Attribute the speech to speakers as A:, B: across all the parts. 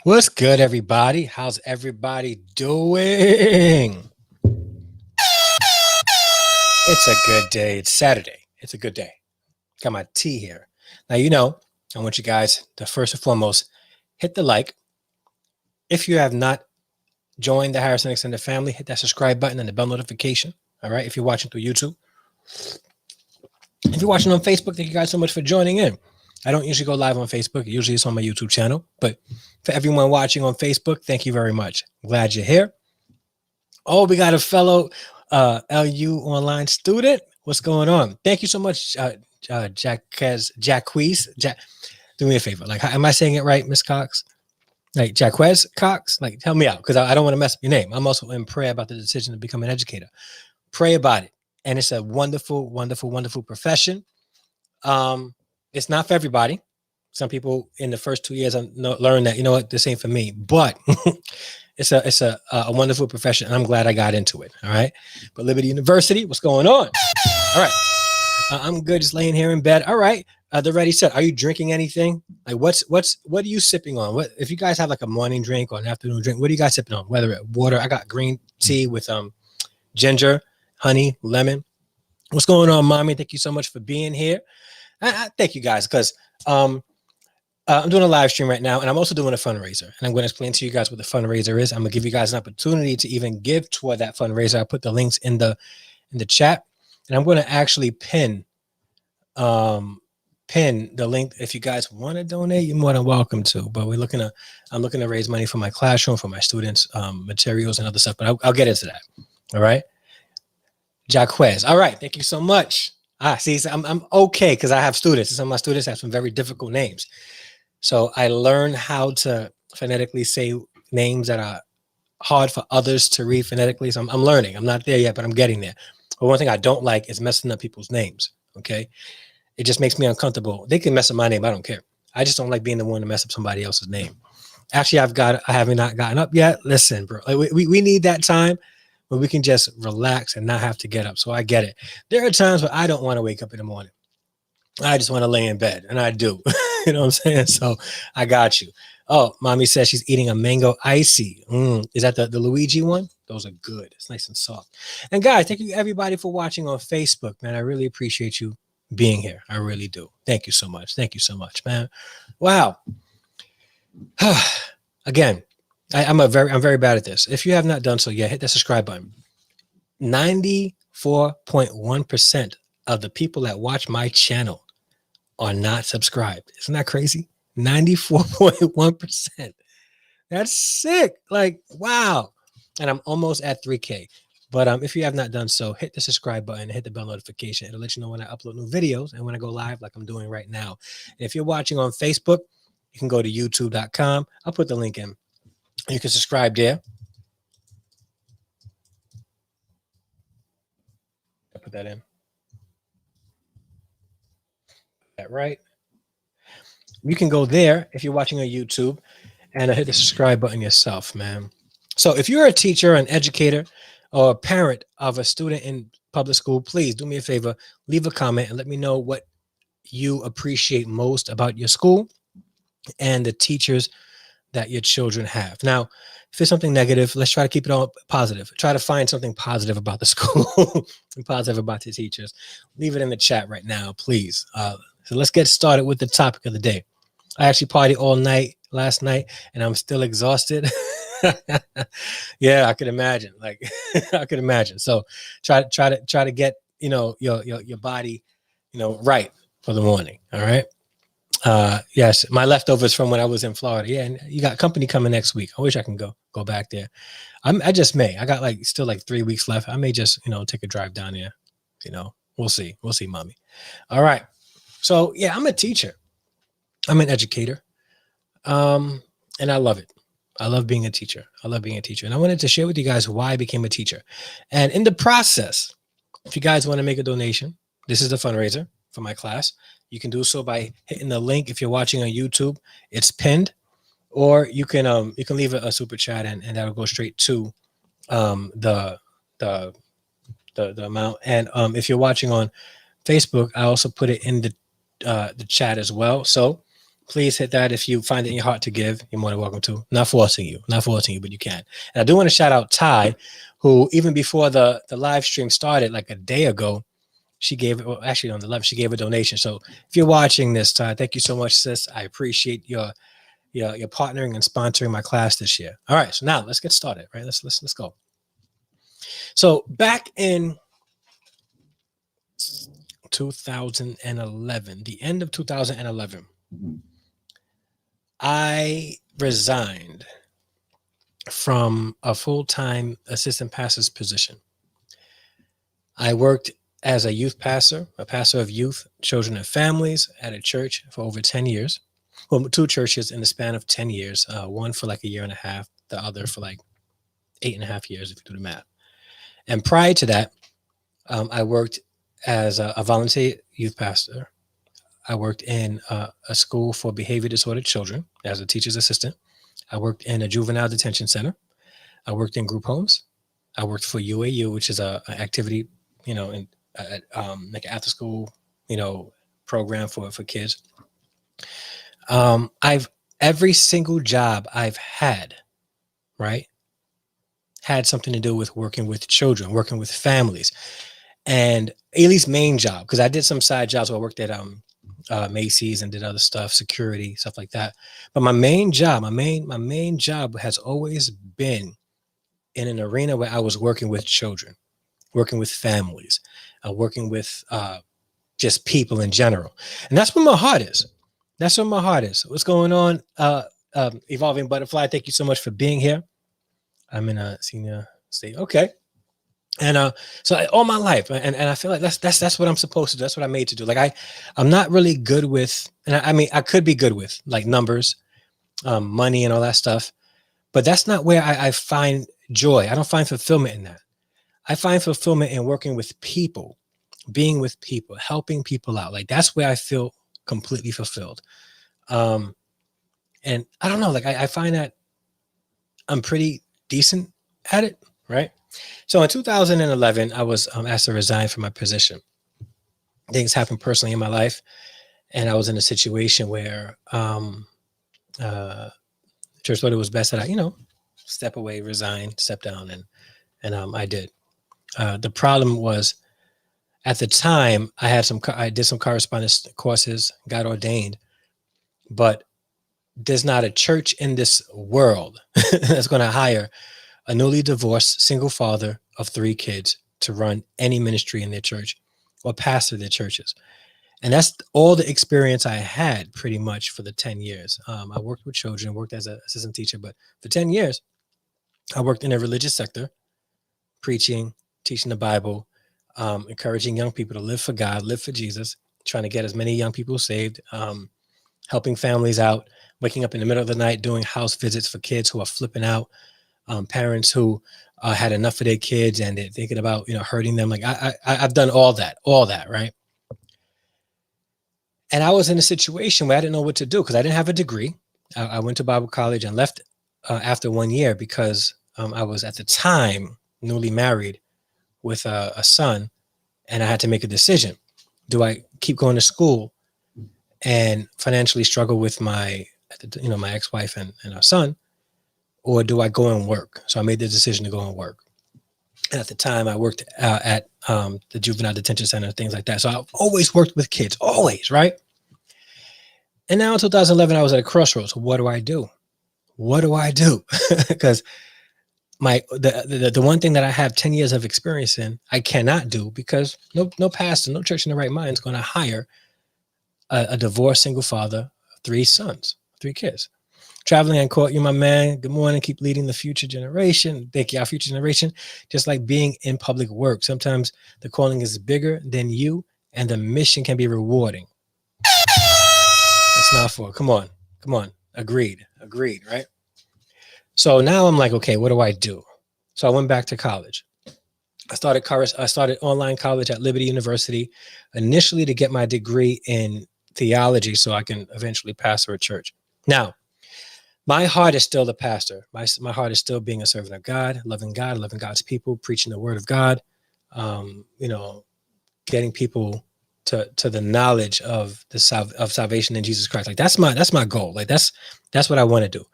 A: What's good, everybody? How's everybody doing? It's a good day. It's Saturday. It's a good day. Got my tea here. Now, I want you guys to first and foremost hit the like. If you have not joined the Harrison Extended family, hit that subscribe button and the bell notification. All right. If you're watching through YouTube, if you're watching on Facebook, thank you guys so much for joining in. I don't usually go live on Facebook. Usually it's on my YouTube channel. But for everyone watching on Facebook, thank you very much. Glad you're here. Oh, we got a fellow LU online student. What's going on? Thank you so much, Jacquees. Do me a favor. Like, am I saying it right, Miss Cox? Like Jacquez Cox? Like, help me out because I don't want to mess up your name. I'm also in prayer about the decision to become an educator. Pray about it. And it's a wonderful, wonderful, wonderful profession. It's not for everybody. Some people in the first 2 years learn that, you know what, this ain't for me. But it's a wonderful profession, and I'm glad I got into it. All right. But Liberty University, what's going on? All right. I'm good, just laying here in bed. All right. The ready set. Are you drinking anything? Like, what are you sipping on? What if you guys have like a morning drink or an afternoon drink? What are you guys sipping on? Whether it's water, I got green tea with ginger, honey, lemon. What's going on, mommy? Thank you so much for being here. I thank you guys because I'm doing a live stream right now, and I'm also doing a fundraiser. And I'm going to explain to you guys what the fundraiser is. I'm going to give you guys an opportunity to even give toward that fundraiser. I put the links in the chat, and I'm going to actually pin the link. If you guys want to donate, you're more than welcome to. But I'm looking to raise money for my classroom, for my students, materials and other stuff. But I'll get into that. All right, Jacquez. All right, thank you so much. See, I'm okay because I have students. Some of my students have some very difficult names. So I learned how to phonetically say names that are hard for others to read phonetically. So I'm learning. I'm not there yet, but I'm getting there. But one thing I don't like is messing up people's names. Okay. It just makes me uncomfortable. They can mess up my name. I don't care. I just don't like being the one to mess up somebody else's name. Actually, I haven't not gotten up yet. Listen, bro, we need that time where we can just relax and not have to get up. So I get it. There are times where I don't want to wake up in the morning. I just want to lay in bed, and I do. You know what I'm saying? So I got you. Oh, mommy says she's eating a mango icy. Is that the Luigi one? Those are good. It's nice and soft. And guys, thank you everybody for watching on Facebook, man. I really appreciate you being here. I really do. Thank you so much. Thank you so much, man. Wow. Again, I'm very bad at this. If you have not done so yet, hit that subscribe button. 94.1% of the people that watch my channel are not subscribed. Isn't that crazy? 94.1%. That's sick. Like, wow. And I'm almost at 3K. But if you have not done so, hit the subscribe button, hit the bell notification. It'll let you know when I upload new videos and when I go live like I'm doing right now. And if you're watching on Facebook, you can go to youtube.com. I'll put the link in. You can subscribe there. I'll put that in. That right. You can go there if you're watching on YouTube and hit the subscribe button yourself, man. So if you're a teacher, an educator, or a parent of a student in public school, please do me a favor, leave a comment and let me know what you appreciate most about your school and the teachers that your children have. Now, if it's something negative, let's try to keep it all positive. Try to find something positive about the school and positive about the teachers. Leave it in the chat right now, please. So let's get started with the topic of the day. I actually partied all night last night and I'm still exhausted. Yeah, I could imagine. Like I could imagine. So try to get, your body, right for the morning. All right. Yes, my leftovers from when I was in Florida. Yeah, and you got company coming next week. I wish I can go back there. I just may. I got still 3 weeks left. I may just, take a drive down there. We'll see. We'll see, mommy. All right. So yeah, I'm a teacher. I'm an educator. And I love it. I love being a teacher. And I wanted to share with you guys why I became a teacher. And in the process, if you guys want to make a donation, this is the fundraiser for my class. You can do so by hitting the link. If you're watching on YouTube, it's pinned, or you can leave a super chat and that'll go straight to the amount. And if you're watching on Facebook, I also put it in the chat as well. So please hit that. If you find it in your heart to give, you're more than welcome to. Not forcing you, but you can. And I do want to shout out Ty, who even before the live stream started like a day ago, she gave, well, actually on the left, she gave a donation. So if you're watching this, Ty, thank you so much, sis. I appreciate your partnering and sponsoring my class this year. All right, so now let's get started. Right, let's go. So back in 2011, the end of 2011, I resigned from a full-time assistant pastor's position. I worked as a youth pastor, a pastor of youth, children, and families at a church for over 10 years. Well, 2 churches in the span of 10 years, one for like a year and a half, the other for like 8.5 years, if you do the math. And prior to that, I worked as a volunteer youth pastor. I worked in a school for behavior disordered children as a teacher's assistant. I worked in a juvenile detention center. I worked in group homes. I worked for UAU, which is an activity, in like after school, program for kids. Every single job I've had, right, had something to do with working with children, working with families, and Ailey's main job, because I did some side jobs. So I worked at Macy's and did other stuff, security, stuff like that. But my main job has always been in an arena where I was working with children, working with families, working with just people in general. And that's where my heart is. What's going on? Evolving Butterfly, thank you so much for being here. I'm in a senior state. Okay. And so all my life, and I feel like that's what I'm supposed to do. That's what I'm made to do. Like I'm not really good with, and I mean, I could be good with like numbers, money and all that stuff, but that's not where I find joy. I don't find fulfillment in that. I find fulfillment in working with people, being with people, helping people out. Like that's where I feel completely fulfilled. And I don't know, like I find that I'm pretty decent at it, right? So in 2011, I was asked to resign from my position. Things happened personally in my life, and I was in a situation where church thought it was best that I, step away, resign, step down, and I did. The problem was, at the time, I did some correspondence courses, got ordained, but there's not a church in this world that's going to hire a newly divorced single father of 3 kids to run any ministry in their church or pastor their churches. And that's all the experience I had pretty much for the 10 years. I worked with children, worked as an assistant teacher, but for 10 years, I worked in a religious sector, preaching, teaching the Bible, encouraging young people to live for God, live for Jesus, trying to get as many young people saved, helping families out, waking up in the middle of the night, doing house visits for kids who are flipping out, parents who had enough of their kids and they're thinking about, hurting them. Like I've done all that, right? And I was in a situation where I didn't know what to do because I didn't have a degree. I went to Bible college and left after 1 year because I was at the time newly married with a son, and I had to make a decision. Do I keep going to school and financially struggle with my ex-wife and our son, or do I go and work? So I made the decision to go and work. And at the time, I worked at the juvenile detention center, things like that. So I've always worked with kids, always, right? And now in 2011, I was at a crossroads. What do I do? Because the one thing that I have 10 years of experience in, I cannot do because no pastor, no church in the right mind is going to hire a divorced single father, 3 sons, 3 kids. Traveling and court, you my man. Good morning. Keep leading the future generation. Thank you, our future generation. Just like being in public work. Sometimes the calling is bigger than you and the mission can be rewarding. It's not for, come on. Agreed, right? So now I'm like, okay, what do I do? So I went back to college. I started online college at Liberty University, initially to get my degree in theology so I can eventually pastor a church. Now, my heart is still the pastor. My heart is still being a servant of God, loving God's people, preaching the word of God, getting people to the knowledge of of salvation in Jesus Christ. Like that's my goal. Like that's what I want to do.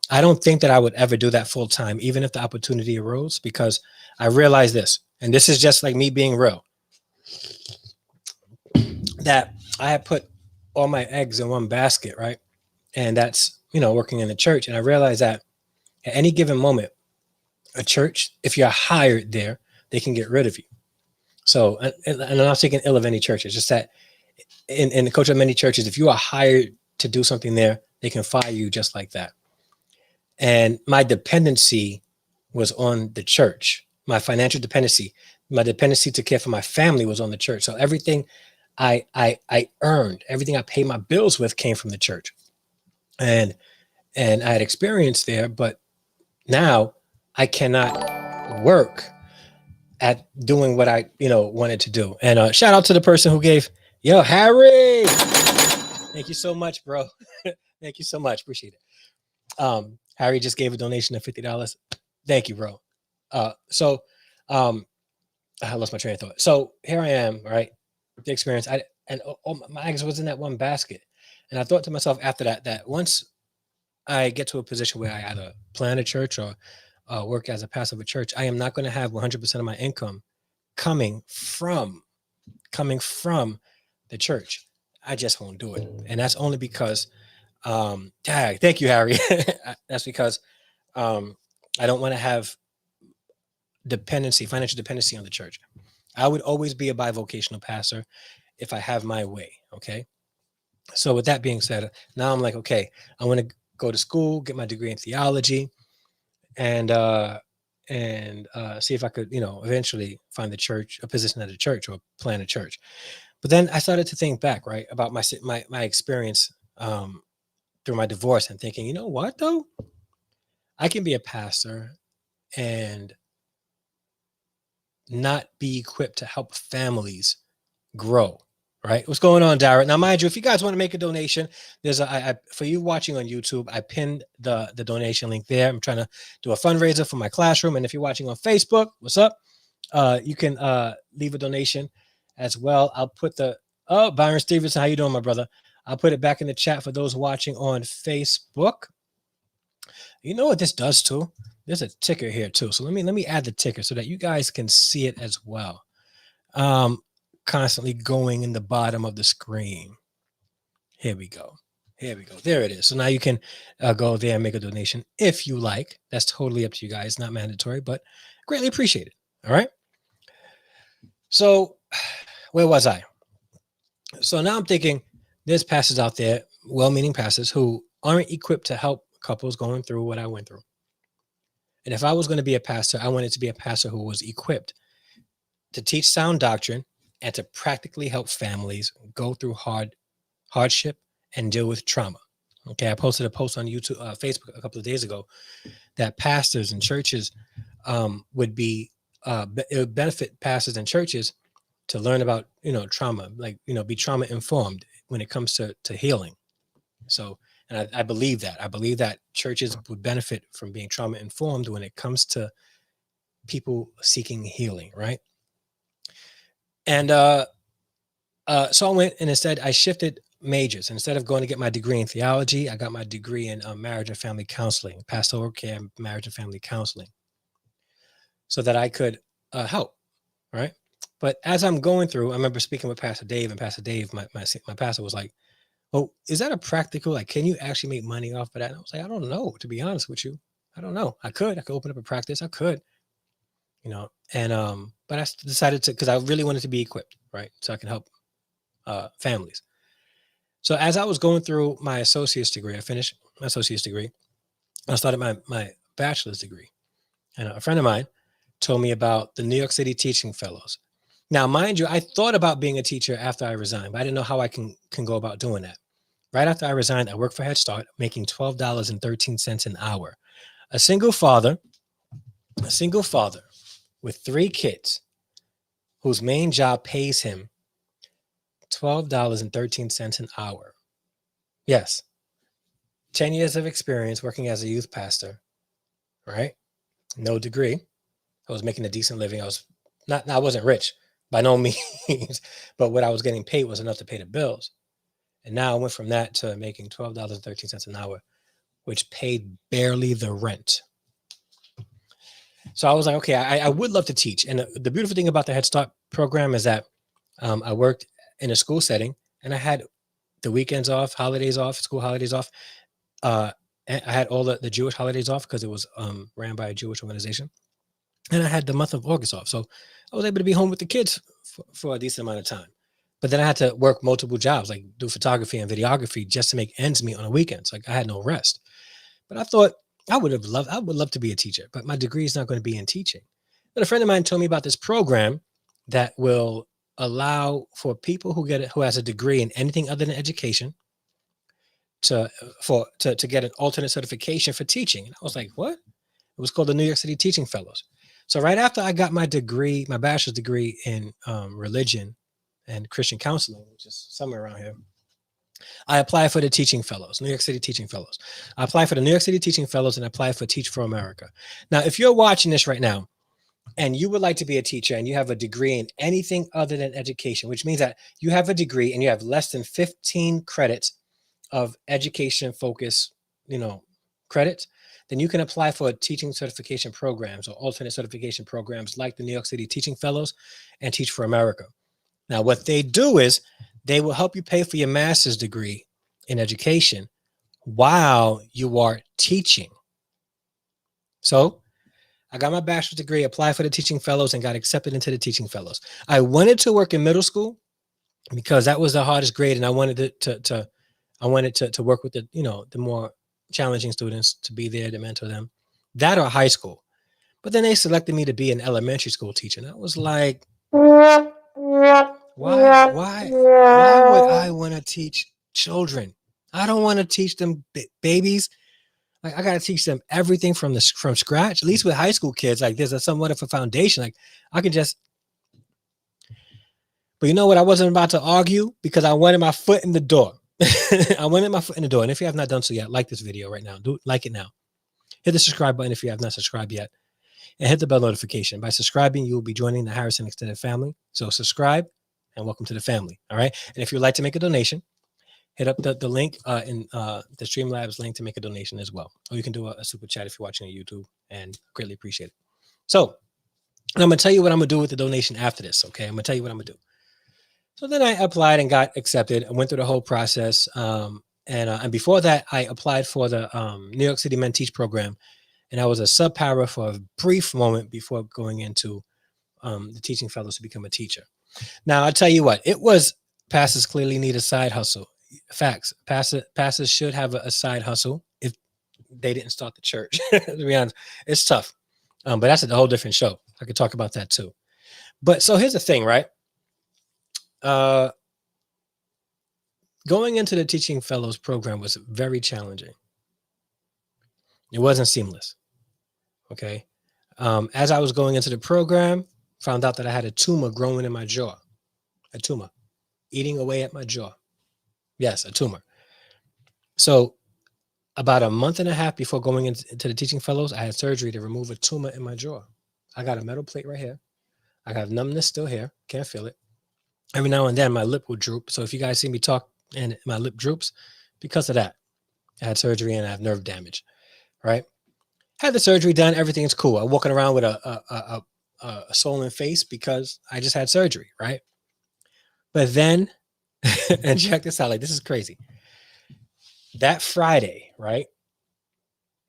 A: I don't think that I would ever do that full time, even if the opportunity arose, because I realize this, and this is just like me being real, that I had put all my eggs in one basket, right? And that's, working in the church. And I realized that at any given moment, a church, if you're hired there, they can get rid of you. So, and I'm not speaking ill of any church. It's just that in the culture of many churches, if you are hired to do something there, they can fire you just like that. And my dependency was on the church. My financial dependency, my dependency to care for my family was on the church. So everything I earned, everything I paid my bills with came from the church. And I had experience there, but now I cannot work at doing what I, wanted to do. And shout out to the person who gave, Harry, thank you so much, bro. Thank you so much. Appreciate it. Harry just gave a donation of $50. Thank you, bro. So I lost my train of thought. So here I am, right? The experience. My eggs was in that one basket. And I thought to myself after that once I get to a position where I either plan a church or work as a pastor of a church, I am not going to have 100% of my income coming from the church. I just won't do it. And that's only because, thank you, Harry. That's because I don't want to have financial dependency on the church. I would always be a bivocational pastor if I have my way. Okay. So with that being said, now I'm like, okay, I want to go to school, get my degree in theology, and see if I could, eventually find a position at a church or plan a church. But then I started to think back, right, about my experience through my divorce, and thinking, you know what, though, I can be a pastor and not be equipped to help families grow. Right? What's going on, Darren? Now, mind you, if you guys want to make a donation, there's for you watching on YouTube, I pinned the donation link there. I'm trying to do a fundraiser for my classroom. And if you're watching on Facebook, what's up? You can leave a donation as well. I'll put Byron Stevenson, how you doing, my brother? I'll put it back in the chat for those watching on Facebook. You know what this does too? There's a ticker here too. So let me add the ticker so that you guys can see it as well. Constantly going in the bottom of the screen. Here we go. There it is. So now you can go there and make a donation if you like. That's totally up to you guys. Not mandatory, but greatly appreciated. All right. So where was I? So now I'm thinking there's pastors out there, well-meaning pastors, who aren't equipped to help couples going through what I went through. And if I was going to be a pastor, I wanted to be a pastor who was equipped to teach sound doctrine and to practically help families go through hardship and deal with trauma. Okay, I posted a post on YouTube, Facebook a couple of days ago that pastors and churches it would benefit pastors and churches to learn about trauma, like be trauma informed when it comes to healing. So, and I believe that. I believe that churches would benefit from being trauma informed when it comes to people seeking healing, right? And so I went, and instead I shifted majors. Instead of going to get my degree in theology, I got my degree in marriage and family counseling, pastoral care, marriage and family counseling, so that I could help, right? But as I'm going through, I remember speaking with Pastor Dave, and Pastor Dave, my pastor, was like, "Oh, is that a practical? Like, can you actually make money off of that?" And I was like, "I don't know, to be honest with you. I don't know. I could open up a practice. I could, and but I decided to, because I really wanted to be equipped, right? So I can help families. So as I was going through my associate's degree, I finished my associate's degree. I started my bachelor's degree. And a friend of mine told me about the New York City Teaching Fellows. Now, mind you, I thought about being a teacher after I resigned, but I didn't know how I can go about doing that. Right after I resigned, I worked for Head Start, making $12.13 an hour. A single father with 3 kids, whose main job pays him $12.13 an hour. Yes. 10 years of experience working as a youth pastor, right? No degree. I was making a decent living. I wasn't rich, by no means. But what I was getting paid was enough to pay the bills. And now I went from that to making $12.13 an hour, which paid barely the rent. So I was like, okay, I would love to teach. And the beautiful thing about the Head Start program is that I worked in a school setting, and I had the weekends off, holidays off, school holidays off. And I had all the Jewish holidays off because it was ran by a Jewish organization. And I had the month of August off. So I was able to be home with the kids for a decent amount of time. But then I had to work multiple jobs, like do photography and videography just to make ends meet on the weekends. Like I had no rest. But I thought I would love to be a teacher, but my degree is not going to be in teaching. But a friend of mine told me about this program that will allow for people who has a degree in anything other than education to get an alternate certification for teaching. And I was like, what? It was called the New York City Teaching Fellows. So right after I got my degree, my bachelor's degree in religion and Christian counseling, which is somewhere around here, I applied for the Teaching Fellows, New York City Teaching Fellows. I applied for the New York City Teaching Fellows and I applied for Teach for America. Now, if you're watching this right now and you would like to be a teacher and you have a degree in anything other than education, which means that you have a degree and you have less than 15 credits of education focus, credits, then you can apply for teaching certification programs or alternate certification programs like the New York City Teaching Fellows and Teach for America. Now, what they do is they will help you pay for your master's degree in education while you are teaching. So I got my bachelor's degree, applied for the Teaching Fellows, and got accepted into the Teaching Fellows. I wanted to work in middle school because that was the hardest grade, and I wanted to work with the more challenging students, to be there to mentor them. That or high school. But then they selected me to be an elementary school teacher. And I was like, why would I want to teach children? I don't want to teach them babies. Like I got to teach them everything from scratch. At least with high school kids, like there's somewhat of a foundation. Like I can just. But you know what? I wasn't about to argue because I wanted my foot in the door. I wanted my foot in the door. And if you have not done so yet, like this video right now. Like it now. Hit the subscribe button if you have not subscribed yet. And hit the bell notification. By subscribing, you will be joining the Harrison Extended family. So subscribe and welcome to the family. All right. And if you'd like to make a donation, hit up the link in the Streamlabs link to make a donation as well. Or you can do a super chat if you're watching on YouTube, and greatly appreciate it. So I'm going to tell you what I'm going to do with the donation after this. Okay. I'm going to tell you what I'm going to do. So then I applied and got accepted. I went through the whole process. And before that, I applied for the New York City Men Teach program. And I was a sub-para for a brief moment before going into the Teaching Fellows to become a teacher. Now, I'll tell you what, pastors clearly need a side hustle. Facts. Pastors should have a side hustle if they didn't start the church. To be honest, it's tough. But that's a whole different show. I could talk about that too. But so here's the thing, right? Going into the Teaching Fellows program was very challenging. It wasn't seamless. Okay. As I was going into the program, found out that I had a tumor growing in my jaw. A tumor eating away at my jaw. Yes, a tumor. So about a month and a half before going into the Teaching Fellows, I had surgery to remove a tumor in my jaw. I got a metal plate right here. I have numbness still here. Can't feel it. Every now and then my lip will droop. So if you guys see me talk and my lip droops, because of that, I had surgery and I have nerve damage, right? Had the surgery done. Everything's cool. I'm walking around with a swollen face because I just had surgery, right? But then, and check this out, like this is crazy. That Friday, right?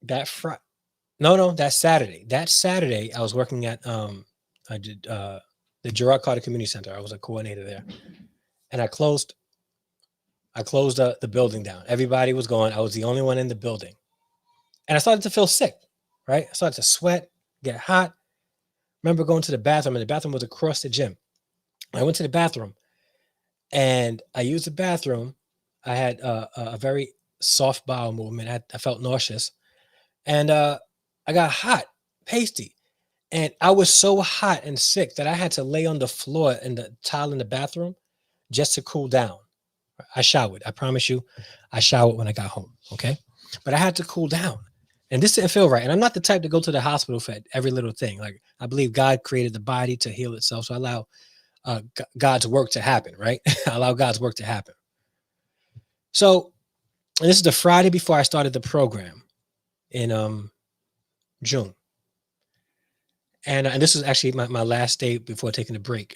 A: That Saturday. That Saturday, I was working at I did the Gerard Carter Community Center. I was a coordinator there, and I closed the building down. Everybody was gone. I was the only one in the building, and I started to feel sick. Right, I started to sweat, get hot. Remember going to the bathroom, and the bathroom was across the gym. I went to the bathroom, and I used the bathroom. I had a very soft bowel movement. I felt nauseous, and I got hot, pasty. And I was so hot and sick that I had to lay on the floor in the tile in the bathroom just to cool down. I showered. I promise you, I showered when I got home. Okay. But I had to cool down. And this didn't feel right. And I'm not the type to go to the hospital for every little thing. Like I believe God created the body to heal itself. So I allow God's work to happen, right? Allow God's work to happen. So, and this is the Friday before I started the program in June. And this was actually my last day before taking a break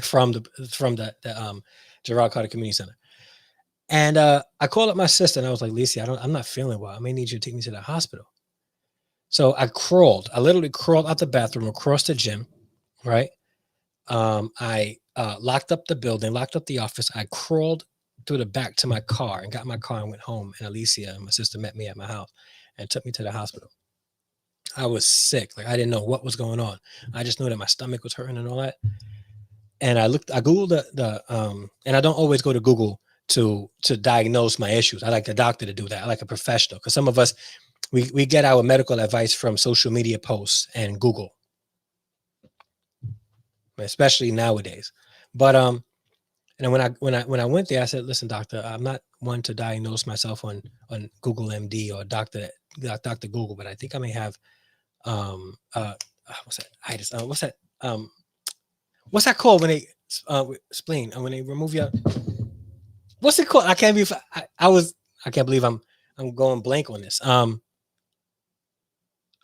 A: from the Gerard Carter Community Center. And I called up my sister and I was like, Lisa, I'm not feeling well. I may need you to take me to the hospital. So I literally crawled out the bathroom across the gym, right? I locked up the building, locked up the office. I crawled through the back to my car and got my car and went home. And Alicia and my sister met me at my house and took me to the hospital. I was sick. Like I didn't know what was going on. I just knew that my stomach was hurting and all that. And I Googled and I don't always go to Google to diagnose my issues. I like a doctor to do that. I like a professional because some of us, we get our medical advice from social media posts and Google, especially nowadays. But and when I went there, I said, "Listen, doctor, I'm not one to diagnose myself on Google MD or Doctor Google, but I think I may have what's that? Itis. What's that called when they spleen? When they remove your, what's it called? I can't believe I can't believe I'm going blank on this.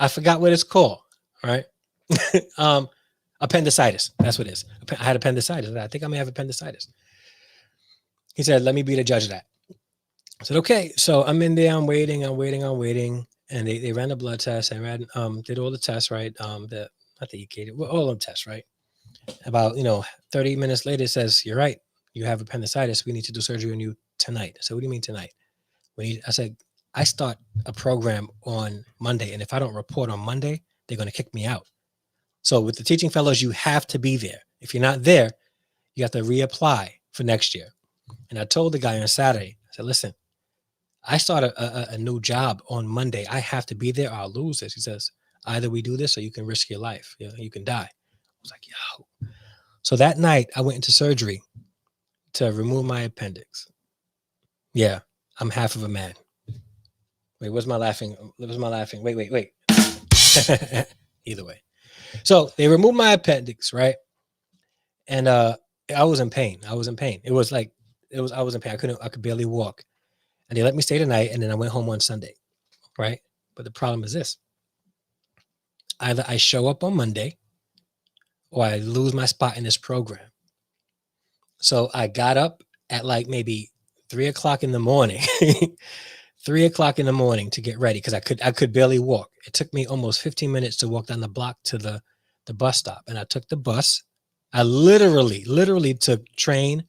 A: I forgot what it's called. Right. Appendicitis. That's what it is. I had appendicitis. I think I may have appendicitis. He said, let me be the judge of that. I said, okay. So I'm in there. I'm waiting. And they ran a blood test and did all the tests, right? Not the EKG, all the tests, right? About, 30 minutes later, it says, you're right. You have appendicitis. We need to do surgery on you tonight. I said, what do you mean tonight? I said, I start a program on Monday. And if I don't report on Monday, they're going to kick me out. So with the teaching fellows, you have to be there. If you're not there, you have to reapply for next year. And I told the guy on Saturday, I said, listen, I start a new job on Monday. I have to be there or I'll lose this. He says, either we do this or you can risk your life. You can die. I was like, yo. So that night I went into surgery to remove my appendix. Yeah, I'm half of a man. Wait, where's my laughing? Wait. Either way. So they removed my appendix, right? And I was in pain. I was in pain. I was in pain. I could barely walk. And they let me stay the night, and then I went home on Sunday, right? But the problem is this. Either I show up on Monday or I lose my spot in this program. So I got up at like maybe 3 o'clock in the morning, 3 o'clock in the morning to get ready because I could barely walk. It took me almost 15 minutes to walk down the block to the bus stop. And I took the bus. I literally took train,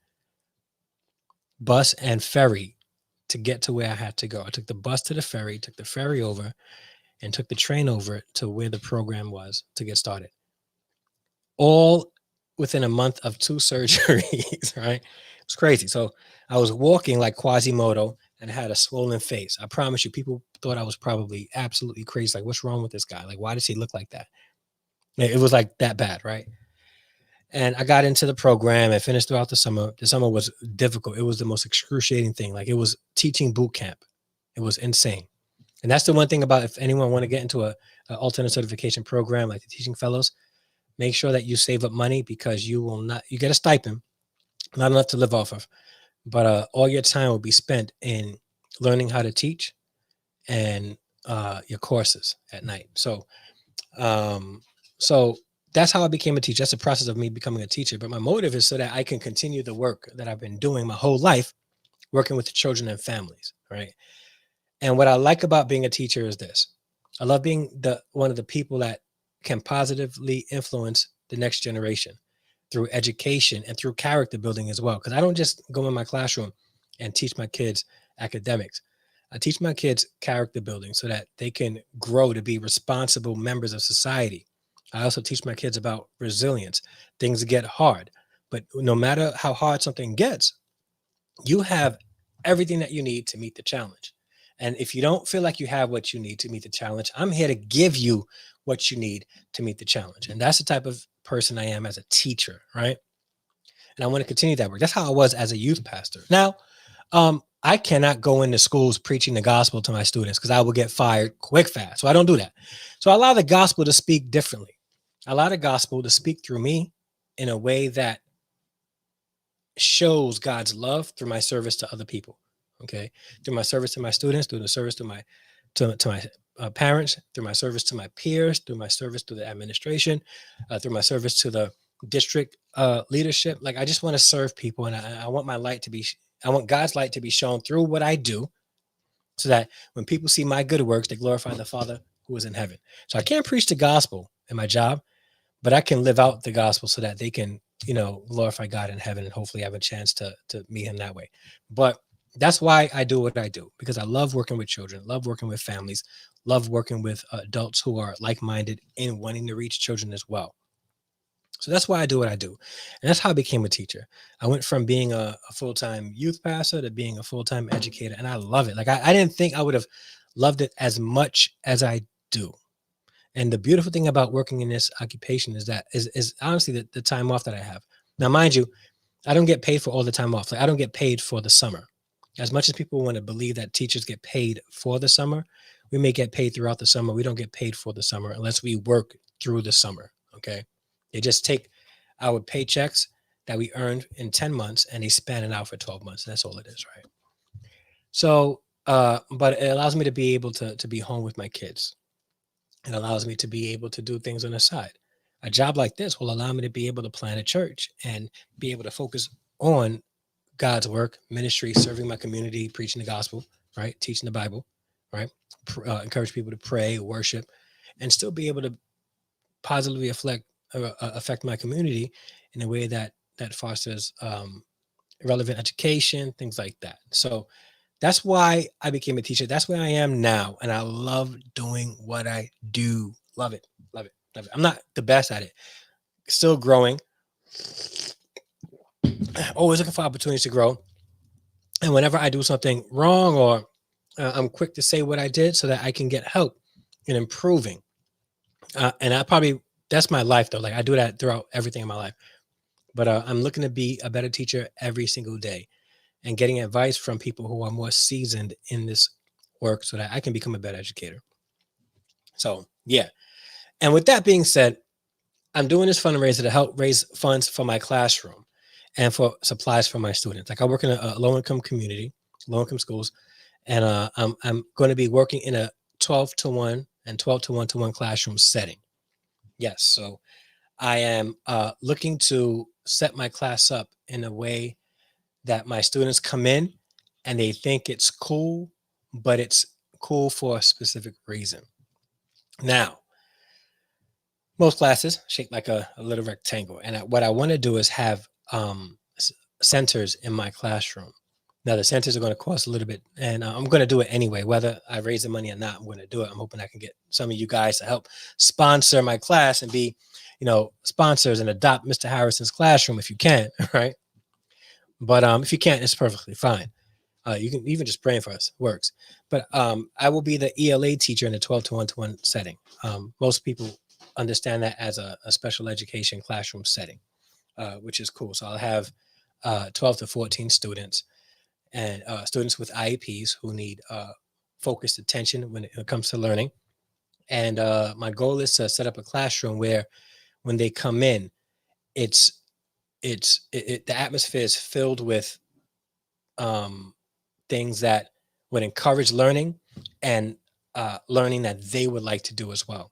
A: bus, and ferry to get to where I had to go. I took the bus to the ferry, took the ferry over, and took the train over to where the program was to get started. All within a month of 2 surgeries, right? It was crazy. So I was walking like Quasimodo and had a swollen face. I promise you, people thought I was probably absolutely crazy. Like, what's wrong with this guy? Like, why does he look like that? It was like that bad, right? And I got into the program and finished throughout the summer. The summer was difficult. It was the most excruciating thing. Like it was teaching boot camp. It was insane. And that's the one thing about if anyone want to get into a alternate certification program like the teaching fellows, make sure that you save up money because you get a stipend, not enough to live off of, but all your time will be spent in learning how to teach and your courses at night. So that's how I became a teacher. That's the process of me becoming a teacher. But my motive is so that I can continue the work that I've been doing my whole life, working with the children and families, right? And what I like about being a teacher is this. I love being one of the people that can positively influence the next generation through education and through character building as well. Because I don't just go in my classroom and teach my kids academics. I teach my kids character building so that they can grow to be responsible members of society. I also teach my kids about resilience. Things get hard, but no matter how hard something gets, you have everything that you need to meet the challenge. And if you don't feel like you have what you need to meet the challenge, I'm here to give you what you need to meet the challenge. And that's the type of person I am as a teacher, right? And I want to continue that work. That's how I was as a youth pastor. Now, I cannot go into schools preaching the gospel to my students because I will get fired quick, fast. So I don't do that. So I allow the gospel to speak differently. I allow the gospel to speak through me in a way that shows God's love through my service to other people. Okay, through my service to my students, through the service to my parents, through my service to my peers, through my service to the administration, through my service to the district leadership. Like I just want to serve people, and I want my light to be. I want God's light to be shown through what I do, so that when people see my good works, they glorify the Father who is in heaven. So I can't preach the gospel in my job, but I can live out the gospel so that they can, glorify God in heaven and hopefully have a chance to meet him that way. But that's why I do what I do, because I love working with children, love working with families, love working with adults who are like-minded in wanting to reach children as well. So that's why I do what I do. And that's how I became a teacher. I went from being a full-time youth pastor to being a full-time educator. And I love it. Like I didn't think I would have loved it as much as I do. And the beautiful thing about working in this occupation is that is honestly the time off that I have. Now, mind you, I don't get paid for all the time off. Like I don't get paid for the summer. As much as people want to believe that teachers get paid for the summer, we may get paid throughout the summer. We don't get paid for the summer unless we work through the summer. Okay. They just take our paychecks that we earned in 10 months and they span it out for 12 months. That's all it is, right? So, but it allows me to be able to be home with my kids. It allows me to be able to do things on the side. A job like this will allow me to be able to plan a church and be able to focus on God's work, ministry, serving my community, preaching the gospel, right? Teaching the Bible, right? Encourage people to pray, worship, and still be able to positively affect my community in a way that fosters relevant education, things like that. So that's why I became a teacher. That's where I am now, and I love doing what I do. Love it, love it, love it. I'm not the best at it. Still growing. Always looking for opportunities to grow. And whenever I do something wrong, or I'm quick to say what I did so that I can get help in improving. And that's my life though. Like I do that throughout everything in my life. But I'm looking to be a better teacher every single day and getting advice from people who are more seasoned in this work so that I can become a better educator. So, yeah. And with that being said, I'm doing this fundraiser to help raise funds for my classroom and for supplies for my students. Like I work in a low-income community, low-income schools, and I'm going to be working in a 12-to-1 and 12-to-1-to-1 classroom setting. Yes. So I am looking to set my class up in a way that my students come in and they think it's cool, but it's cool for a specific reason. Now, most classes shaped like a little rectangle. And what I want to do is have centers in my classroom. Now, the centers are going to cost a little bit, and I'm going to do it anyway. Whether I raise the money or not, I'm going to do it. I'm hoping I can get some of you guys to help sponsor my class and be, sponsors and adopt Mr. Harrison's classroom if you can, right? But if you can't, it's perfectly fine. You can even just praying for us works. But I will be the ELA teacher in the 12-to-1-to-1 setting. Most people understand that as a special education classroom setting, which is cool. So I'll have 12 to 14 students and students with IEPs who need focused attention when it comes to learning. And my goal is to set up a classroom where when they come in, the atmosphere is filled with things that would encourage learning and learning that they would like to do as well.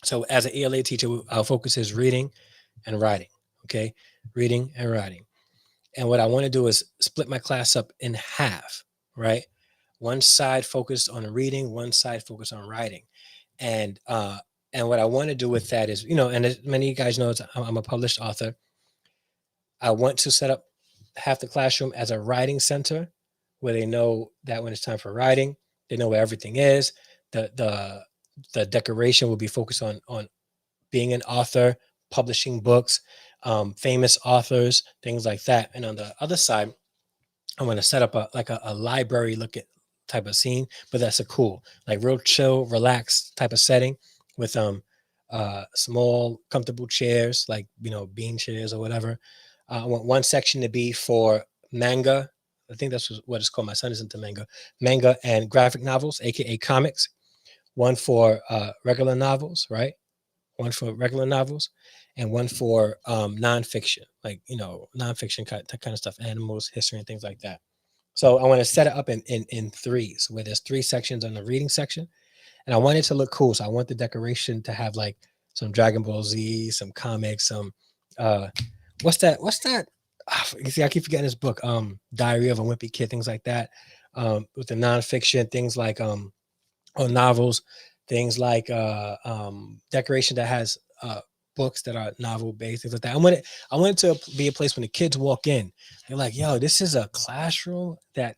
A: So as an ELA teacher, our focus is reading and writing. Okay. Reading and writing. And what I want to do is split my class up in half, right? One side focused on reading, one side focused on writing. And what I want to do with that is, and as many of you guys know, I'm a published author. I want to set up half the classroom as a writing center where they know that when it's time for writing, they know where everything is. The decoration will be focused on being an author, publishing books, famous authors, things like that. And on the other side, I'm going to set up a library type of scene, but that's a cool, like real chill, relaxed type of setting with small, comfortable chairs, like bean chairs or whatever. I want one section to be for manga. I think that's what it's called. My son is into manga and graphic novels, aka comics. One for regular novels, right? one for regular novels, and one for nonfiction, like nonfiction kind of stuff, animals, history, and things like that. So I want to set it up in threes, where there's three sections on the reading section, and I want it to look cool. So I want the decoration to have like some Dragon Ball Z, some comics, some uh, what's that? What's that? You see, I keep forgetting this book, Diary of a Wimpy Kid, things like that. With the nonfiction, things like or novels, things like decoration that has books that are novel based, things like that. I want it to be a place when the kids walk in, they're like, yo, this is a classroom that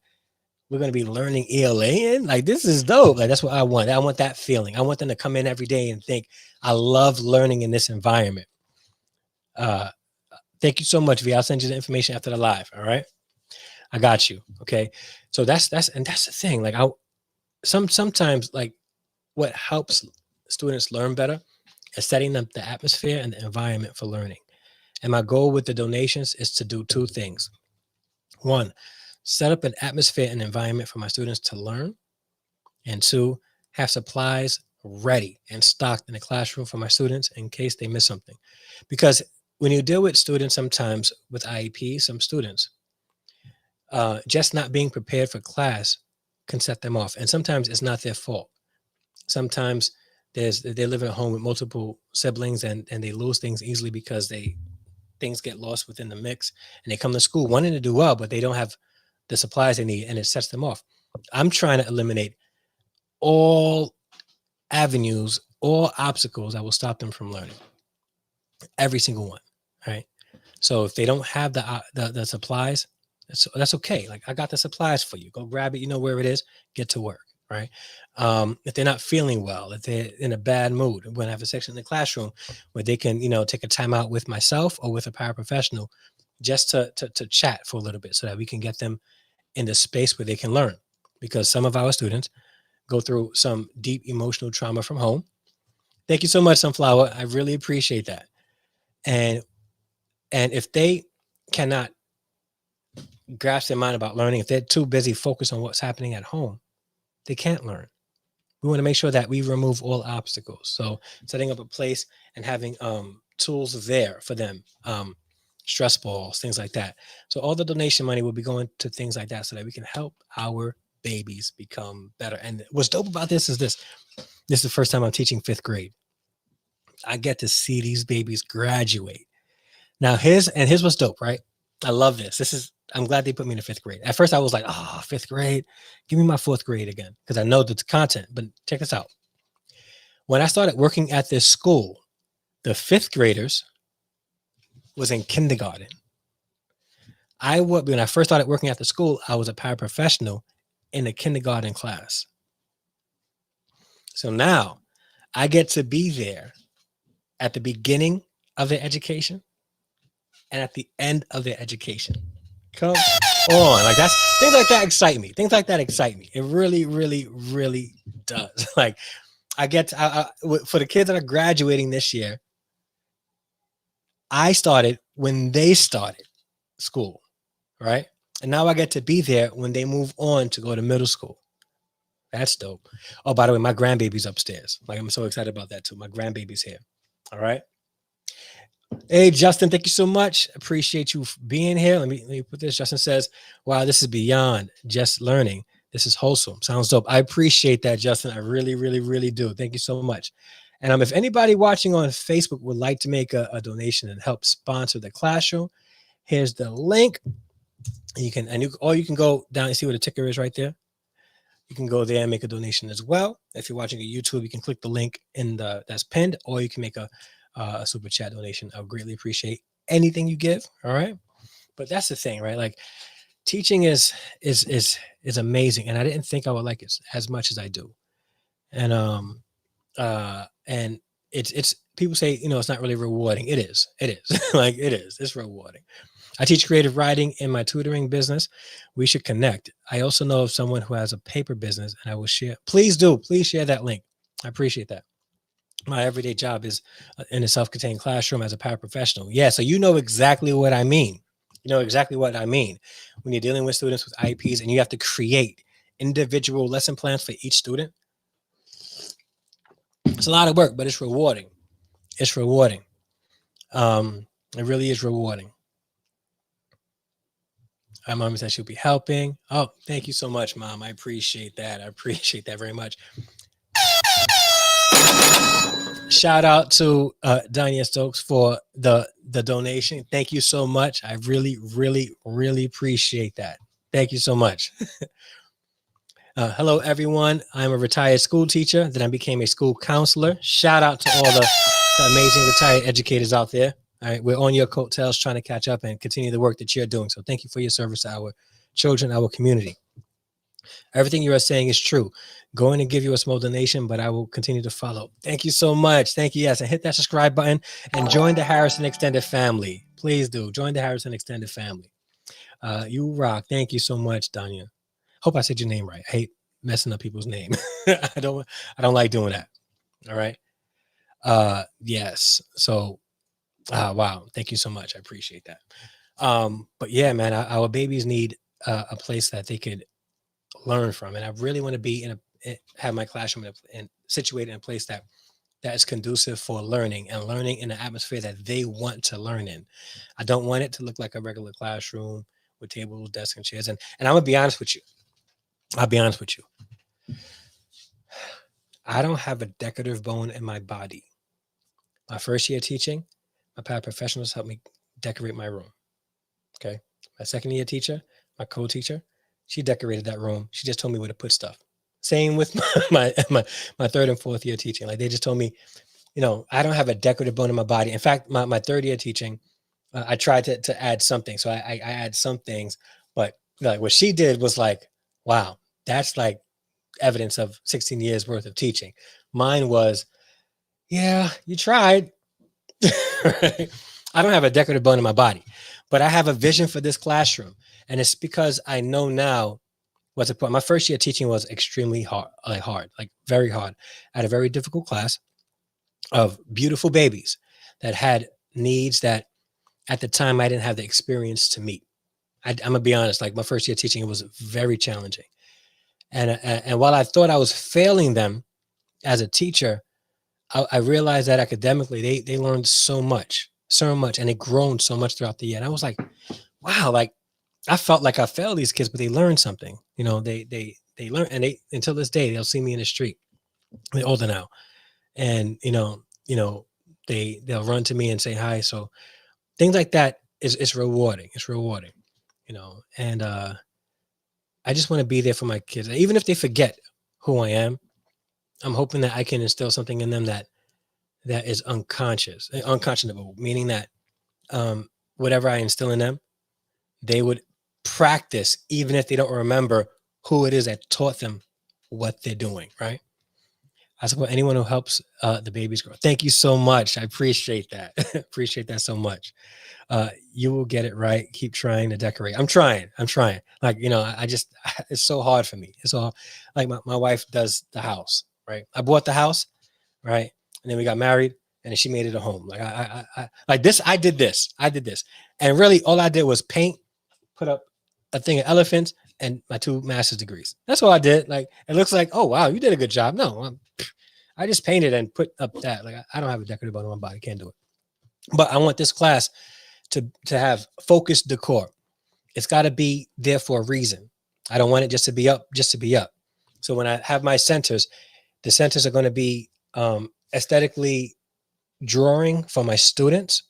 A: we're going to be learning ELA in. Like, this is dope. Like, that's what I want. I want that feeling. I want them to come in every day and think, I love learning in this environment. Thank you so much, V. I'll send you the information after the live. All right. I got you. Okay. So that's the thing. Like sometimes like what helps students learn better is setting up the atmosphere and the environment for learning. And my goal with the donations is to do two things. One, set up an atmosphere and environment for my students to learn. And two, have supplies ready and stocked in the classroom for my students in case they miss something. Because when you deal with students, sometimes with IEP, some students, just not being prepared for class can set them off. And sometimes it's not their fault. Sometimes they live in a home with multiple siblings and they lose things easily because things get lost within the mix, and they come to school wanting to do well, but they don't have the supplies they need, and it sets them off. I'm trying to eliminate all avenues, all obstacles that will stop them from learning. Every single one. Right. So if they don't have the supplies, that's okay. Like, I got the supplies for you. Go grab it. You know where it is. Get to work. Right. If they're not feeling well, if they're in a bad mood, we're going to have a section in the classroom where they can, take a time out with myself or with a paraprofessional just to chat for a little bit so that we can get them in the space where they can learn. Because some of our students go through some deep emotional trauma from home. Thank you so much, Sunflower. I really appreciate that. And if they cannot grasp their mind about learning, if they're too busy focused on what's happening at home, they can't learn. We want to make sure that we remove all obstacles. So setting up a place and having tools there for them, stress balls, things like that. So all the donation money will be going to things like that so that we can help our babies become better. And what's dope about this is this is the first time I'm teaching 5th grade. I get to see these babies graduate. Now here's what's dope, right? I love this. I'm glad they put me in the 5th grade. At first I was like, 5th grade, give me my 4th grade again. Because I know the content, but check this out. When I started working at this school, the 5th graders was in kindergarten. When I first started working at the school, I was a paraprofessional in a kindergarten class. So now I get to be there at the beginning of their education and at the end of their education. Come on. Like, things like that excite me. Things like that excite me. It really, really, really does. Like, I get for the kids that are graduating this year, I started when they started school, right? And now I get to be there when they move on to go to middle school. That's dope. Oh, by the way, my grandbaby's upstairs. Like, I'm so excited about that too. My grandbaby's here. All right. Hey, Justin, thank you so much. Appreciate you being here. Let me put this. Justin says, wow, this is beyond just learning. This is wholesome. Sounds dope. I appreciate that, Justin. I really, really, really do. Thank you so much. And if anybody watching on Facebook would like to make a donation and help sponsor the classroom, here's the link. You can go down and see where the ticker is right there. You can go there and make a donation as well. If you're watching a YouTube, you can click the link that's pinned, or you can make a super chat donation. I'll greatly appreciate anything you give. All right. But that's the thing, right? Like, teaching is amazing. And I didn't think I would like it as much as I do. And it's people say, it's not really rewarding. It is. Like, it is. It's rewarding. I teach creative writing in my tutoring business. We should connect. I also know of someone who has a paper business, and I will share. Please do. Please share that link. I appreciate that. My everyday job is in a self-contained classroom as a paraprofessional. Yeah, so you know exactly what I mean. You know exactly what I mean when you're dealing with students with IEPs and you have to create individual lesson plans for each student. It's a lot of work, but it's rewarding. It's rewarding. It really is rewarding. My mom said she'll be helping. Oh, thank you so much, Mom. I appreciate that. I appreciate that very much. Shout out to Danya Stokes for the donation. Thank you so much. I really, really, really appreciate that. Thank you so much. Hello, everyone. I'm a retired school teacher. Then I became a school counselor. Shout out to all the amazing retired educators out there. All right, we're on your coattails trying to catch up and continue the work that you're doing. So thank you for your service to our children, our community. Everything you are saying is true. Going to give you a small donation, but I will continue to follow. Thank you so much. Thank you. Yes, and hit that subscribe button and join the Harrison Extended family. Please do. Join the Harrison Extended family. You rock. Thank you so much, Danya. Hope I said your name right. I hate messing up people's name. I don't like doing that. All right. Yes. So wow. Thank you so much. I appreciate that. But yeah, man, our babies need a place that they could learn from. And I really want to be have my classroom and situated in a place that is conducive for learning and learning in an atmosphere that they want to learn in. I don't want it to look like a regular classroom with tables, desks, and chairs. And I'm gonna be honest with you. I'll be honest with you. I don't have a decorative bone in my body. My first year teaching, my paraprofessionals helped me decorate my room. Okay. My second year teacher, my co-teacher, she decorated that room. She just told me where to put stuff. Same with my third and fourth year teaching. Like they just told me, I don't have a decorative bone in my body. In fact, my third year teaching, I tried to add something. So I add some things, but like what she did was like, wow, that's like evidence of 16 years worth of teaching. Mine was, yeah, you tried. Right? I don't have a decorative bone in my body, but I have a vision for this classroom. And it's because I know now what's the point. My first year teaching was extremely hard, like very hard. I had a very difficult class of beautiful babies that had needs that at the time I didn't have the experience to meet. I'm gonna be honest, like my first year teaching, it was very challenging. And while I thought I was failing them as a teacher, I realized that academically they learned so much, and they grown so much throughout the year. And I was like, wow, like I felt like I failed these kids, but they learned something. They learn, and they until this day they'll see me in the street. They're older now, and they'll run to me and say hi. So things like that is rewarding. It's rewarding, and I just want to be there for my kids, even if they forget who I am. I'm hoping that I can instill something in them that is unconscionable, meaning that whatever I instill in them, they would practice, even if they don't remember who it is that taught them what they're doing, right? I support anyone who helps the babies grow. Thank you so much. I appreciate that. Appreciate that so much. You will get it right. Keep trying to decorate. I'm trying. Like, I just, it's so hard for me. It's all like my wife does the house, right? I bought the house, right? And then we got married and then she made it a home. Like I like this. I did this. And really all I did was paint, put up a thing of elephants and my 2 master's degrees. That's all I did. Like, it looks like, oh, wow, you did a good job. No, I just painted and put up that. Like, I don't have a decorative bone on my body. Can't do it. But I want this class to have focused decor. It's got to be there for a reason. I don't want it just to be up. So when I have my centers, the centers are going to be aesthetically drawing for my students.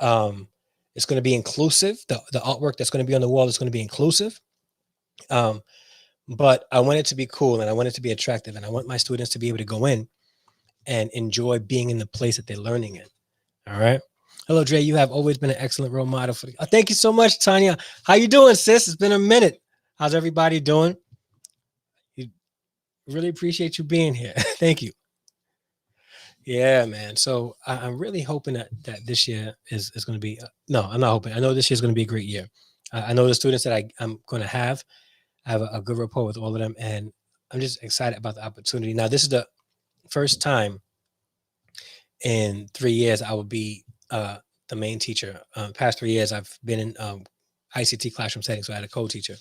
A: It's going to be inclusive. The artwork that's going to be on the wall is going to be inclusive. But I want it to be cool and I want it to be attractive. And I want my students to be able to go in and enjoy being in the place that they're learning in. All right. Hello, Dre. You have always been an excellent role model for thank you so much, Tanya. How you doing, sis? It's been a minute. How's everybody doing? Really appreciate you being here. Thank you. Yeah, man. So I'm really hoping that this year is going to be, no, I'm not hoping. I know this year is going to be a great year. I know the students that I'm going to have a good rapport with all of them. And I'm just excited about the opportunity. Now, this is the first time in 3 years I will be the main teacher. Past 3 years, I've been in ICT classroom settings, so I had a co-teacher.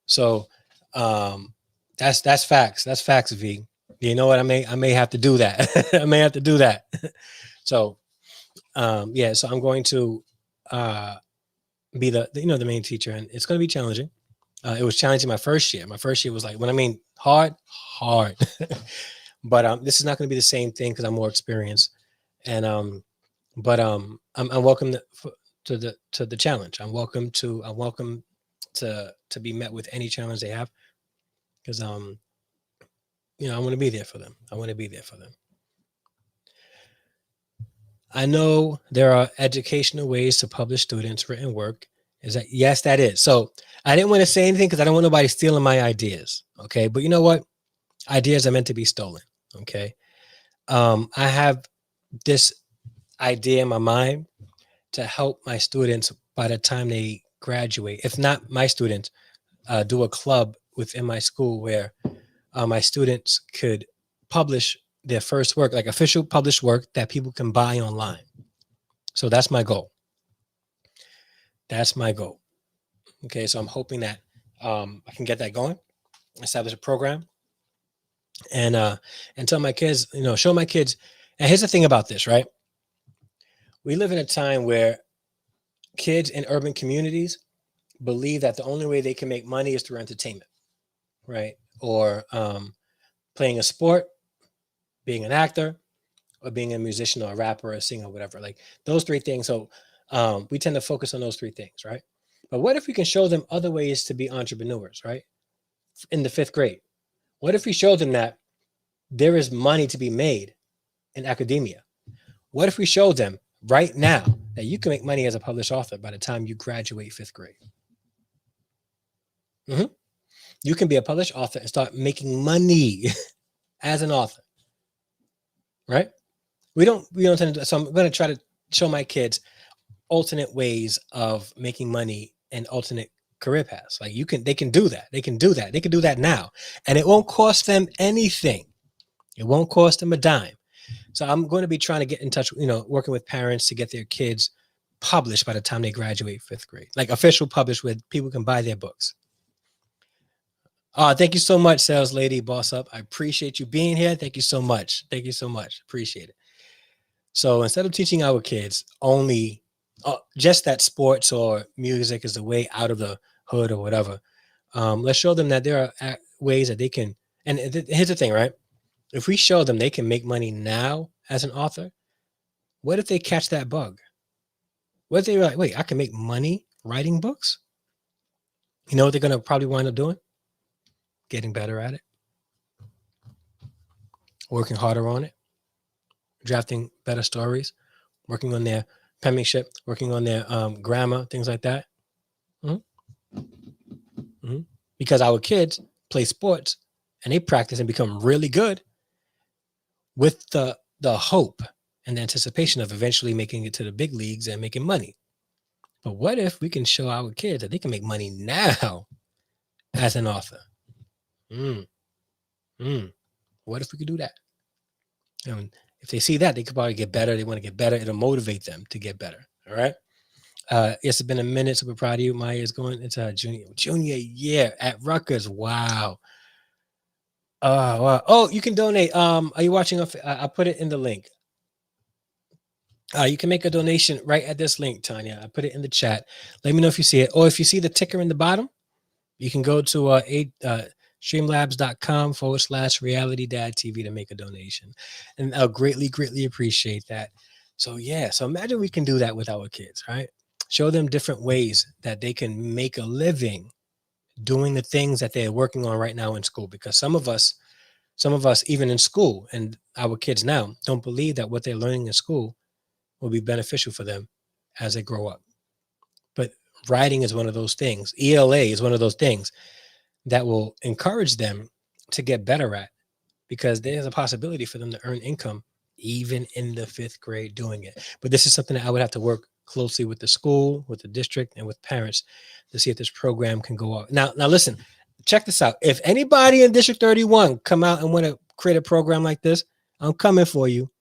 A: So that's facts. That's facts, V. You know what? I may have to do that. I may have to do that. So yeah, so I'm going to uh be the main teacher, and it's going to be challenging. It was challenging my first year. My first year was like, when I mean hard. But this is not going to be the same thing because I'm more experienced. And but I'm welcome to the challenge. I'm welcome to be met with any challenge they have, because I want to be there for them. I want to be there for them. I know there are educational ways to publish students' written work. Is that yes, that is. So I didn't want to say anything because I don't want nobody stealing my ideas. Okay, but you know what? Ideas are meant to be stolen. Okay, I have this idea in my mind to help my students by the time they graduate. If not my students, do a club within my school where my students could publish their first work, like official published work that people can buy online. So that's my goal. That's my goal. Okay, so I'm hoping that I can get that going, establish a program, and tell my kids, show my kids. And here's the thing about this, right? We live in a time where kids in urban communities believe that the only way they can make money is through entertainment, right? Or playing a sport, being an actor, or being a musician or a rapper or a singer or whatever. Like those three things. So we tend to focus on those three things, right? But what if we can show them other ways to be entrepreneurs, right? In the fifth grade, what if we show them that there is money to be made in academia? What if we show them right now that you can make money as a published author by the time you graduate fifth grade? Mm-hmm. You can be a published author and start making money as an author, right? We don't tend to. So I'm going to try to show my kids alternate ways of making money and alternate career paths. Like they can do that. They can do that. They can do that now, and it won't cost them anything. It won't cost them a dime. So I'm going to be trying to get in touch, working with parents to get their kids published by the time they graduate fifth grade, like official published where people can buy their books. Thank you so much, sales lady, boss up. I appreciate you being here. Thank you so much. Thank you so much. Appreciate it. So instead of teaching our kids only just that sports or music is the way out of the hood or whatever, let's show them that there are ways that they can. And here's the thing, right? If we show them they can make money now as an author, what if they catch that bug? What if they're like, wait, I can make money writing books? You know what they're going to probably wind up doing? Getting better at it, working harder on it, drafting better stories, working on their penmanship, working on their grammar, things like that. Mm-hmm. Mm-hmm. Because our kids play sports and they practice and become really good with the hope and the anticipation of eventually making it to the big leagues and making money. But what if we can show our kids that they can make money now as an author? What if we could do that? And if they see that, they could probably get better. They want to get better. It'll motivate them to get better. All right. It's been a minute. Super proud of you. Maya is going into her junior year at Rutgers. Wow. Wow. Oh, you can donate. Are you watching? I put it in the link. You can make a donation right at this link, Tanya. I put it in the chat. Let me know if you see it. Or if you see the ticker in the bottom, you can go to streamlabs.com/reality-dad-tv to make a donation. And I'll greatly, greatly appreciate that. So yeah, so imagine we can do that with our kids, right? Show them different ways that they can make a living doing the things that they're working on right now in school. Because some of us, even in school, and our kids now don't believe that what they're learning in school will be beneficial for them as they grow up. But writing is one of those things. ELA is one of those things that will encourage them to get better at, because there's a possibility for them to earn income even in the fifth grade doing it. But this is something that I would have to work closely with the school, with the district, and with parents to see if this program can go out. Now listen, check this out. If anybody in District 31 come out and want to create a program like this, I'm coming for you.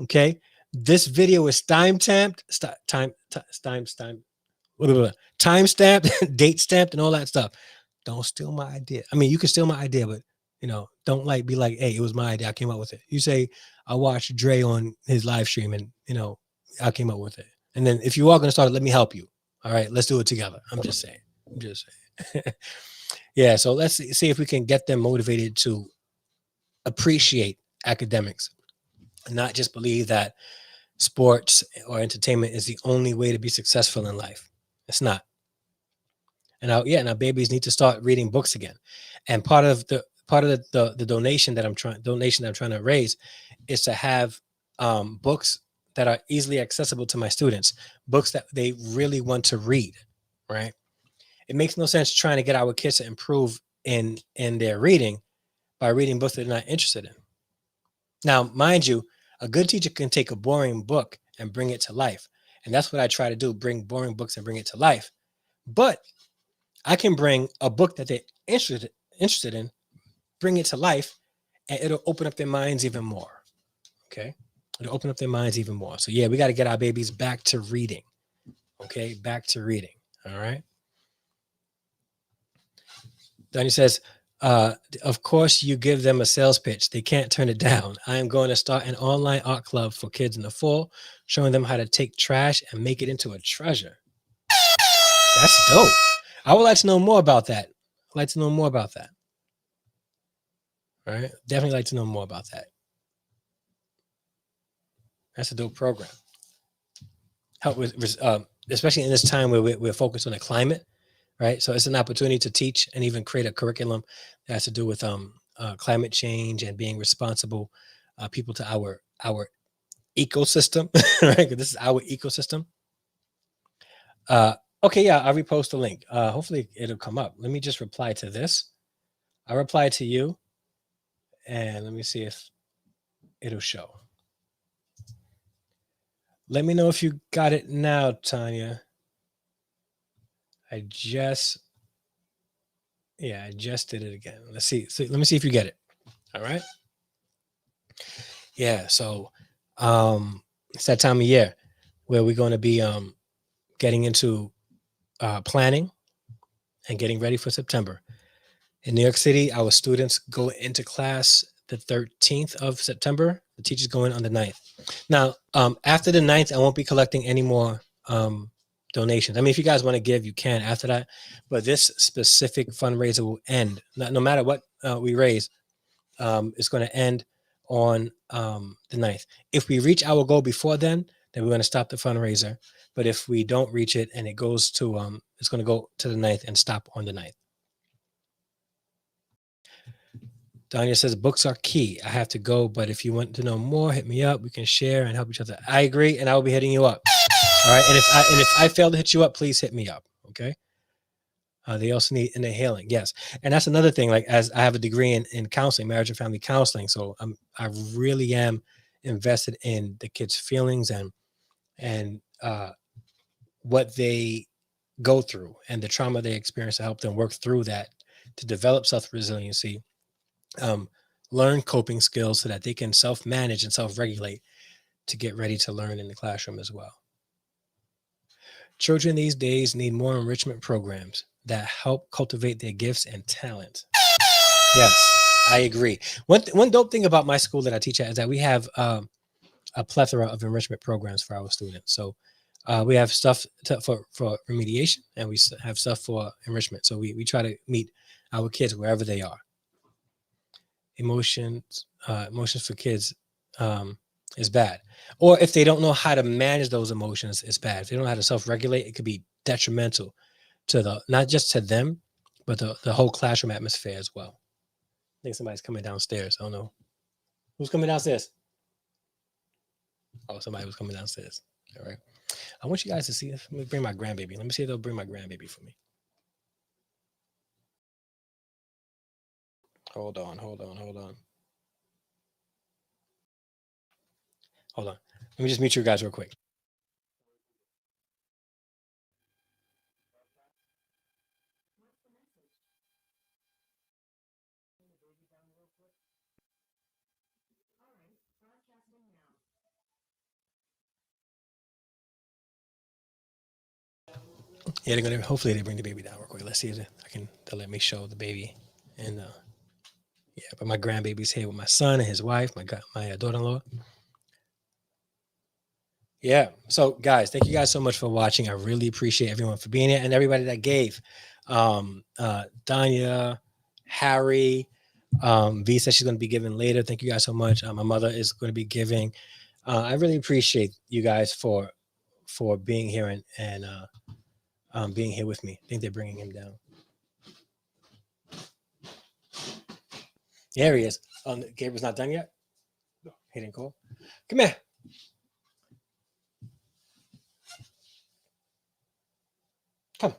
A: Okay. This video is time stamped, date stamped, and all that stuff. Don't steal my idea. I mean, you can steal my idea, but Don't like be like, hey, it was my idea. I came up with it. You say, I watched Dre on his live stream and, I came up with it. And then if you are going to start it, let me help you. All right, let's do it together. I'm just saying. Yeah. So let's see if we can get them motivated to appreciate academics and not just believe that sports or entertainment is the only way to be successful in life. It's not. And now babies need to start reading books again. And part of the donation that I'm trying to raise is to have books that are easily accessible to my students, books that they really want to read, right? It makes no sense trying to get our kids to improve in their reading by reading books that they're not interested in. Now, mind you, a good teacher can take a boring book and bring it to life. And that's what I try to do, bring boring books and bring it to life. But I can bring a book that they're interested in, bring it to life, and it'll open up their minds even more. Okay. It'll open up their minds even more. So yeah, we got to get our babies back to reading. Okay. Back to reading. All right. Donnie says, of course, you give them a sales pitch. They can't turn it down. I am going to start an online art club for kids in the fall, showing them how to take trash and make it into a treasure. That's dope. I would like to know more about that. I'd like to know more about that. All right. Definitely like to know more about that. That's a dope program. Help with, especially in this time where we're focused on the climate, right? So it's an opportunity to teach and even create a curriculum that has to do with climate change and being responsible people to our ecosystem, right? This is our ecosystem. Okay, yeah, I'll repost the link. Hopefully it'll come up. Let me just reply to this. I'll reply to you, and let me see if it'll show. Let me know if you got it now, Tanya. I just did it again. Let's see. Let me see if you get it. All right. Yeah. So it's that time of year where we're going to be getting into planning and getting ready for September. In New York City, our students go into class the 13th of September. The teachers go in on the 9th. Now, after the 9th, I won't be collecting any more donations. I mean, if you guys want to give, you can after that. But this specific fundraiser will end. No matter what we raise, it's going to end on the 9th. If we reach our goal before then we're going to stop the fundraiser. But if we don't reach it and it goes to, it's going to go to the 9th and stop on the 9th. Danya says books are key. I have to go, but if you want to know more, hit me up. We can share and help each other. I agree, and I will be hitting you up. All right. And if I fail to hit you up, please hit me up. Okay. They also need healing. Yes. And that's another thing. Like, as I have a degree in counseling, marriage and family counseling. So I really am invested in the kids' feelings and what they go through and the trauma they experience to help them work through that, to develop self-resiliency, learn coping skills so that they can self-manage and self-regulate to get ready to learn in the classroom as well. Children these days need more enrichment programs that help cultivate their gifts and talent. Yes, I agree. One dope thing about my school that I teach at is that we have a plethora of enrichment programs for our students. So we have stuff for remediation, and we have stuff for enrichment. So we try to meet our kids wherever they are. Emotions for kids is bad. Or if they don't know how to manage those emotions, it's bad. If they don't know how to self-regulate, it could be detrimental to not just to them, but the whole classroom atmosphere as well. I think somebody's coming downstairs. I don't know. Who's coming downstairs? Oh, somebody was coming downstairs. All right. I want you guys to see. Let me bring my grandbaby. Let me see if they'll bring my grandbaby for me. Hold on. Hold on. Let me just mute you guys real quick. Yeah, they're gonna. Hopefully, they bring the baby down real quick. Let's see if they'll let me show the baby. And Yeah, but my grandbaby's here with my son and his wife, my daughter-in-law. Yeah. So guys, thank you guys so much for watching. I really appreciate everyone for being here and everybody that gave. Danya, Harry, V said she's going to be giving later. Thank you guys so much. My mother is going to be giving. I really appreciate you guys for being here and being here with me. I think they're bringing him down. There he is. Gabriel's not done yet. No, he didn't call. Come here. Come.